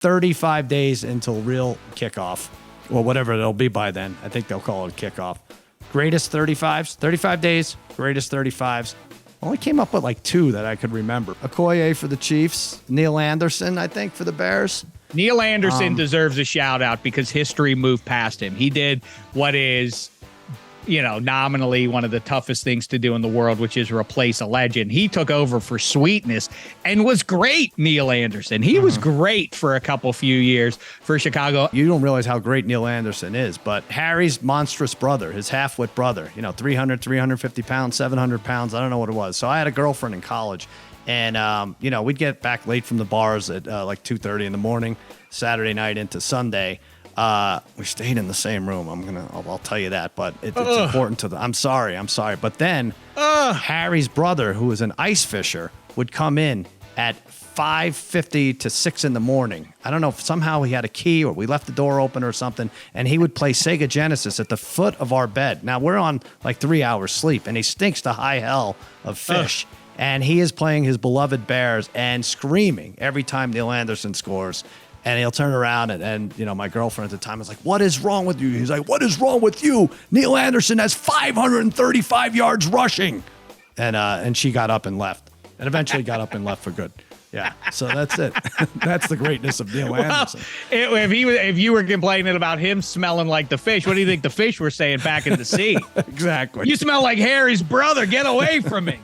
35 days until real kickoff, or whatever it'll be by then. I think they'll call it kickoff. Greatest 35s, 35 days, greatest 35s. Only came up with like 2 that I could remember. Okoye for the Chiefs, Neil Anderson, I think, for the Bears. Neil Anderson deserves a shout out because history moved past him. He did what is, nominally one of the toughest things to do in the world, which is replace a legend. He took over for Sweetness and was great, Neil Anderson. He was great for a few years for Chicago. You don't realize how great Neil Anderson is, but Harry's monstrous brother, his half-wit brother, 300, 350 pounds, 700 pounds, I don't know what it was. So I had a girlfriend in college, and, we'd get back late from the bars at like 2:30 in the morning, Saturday night into Sunday. We stayed in the same room. I'll tell you that, but it's important to I'm sorry. But then Harry's brother, who was an ice fisher, would come in at 5:50 to 6 in the morning. I don't know if somehow he had a key or we left the door open or something, and he would play Sega Genesis at the foot of our bed. Now we're on like 3 hours sleep, and he stinks to high hell of fish. And he is playing his beloved Bears and screaming every time Neil Anderson scores. And he'll turn around and my girlfriend at the time was like, "What is wrong with you?" He's like, "What is wrong with you? Neil Anderson has 535 yards rushing." And she got up and left. And eventually got up and left for good. Yeah. So that's it. That's the greatness of Neil Anderson. If you were complaining about him smelling like the fish, what do you think the fish were saying back in the sea? Exactly. You smell like Harry's brother. Get away from me.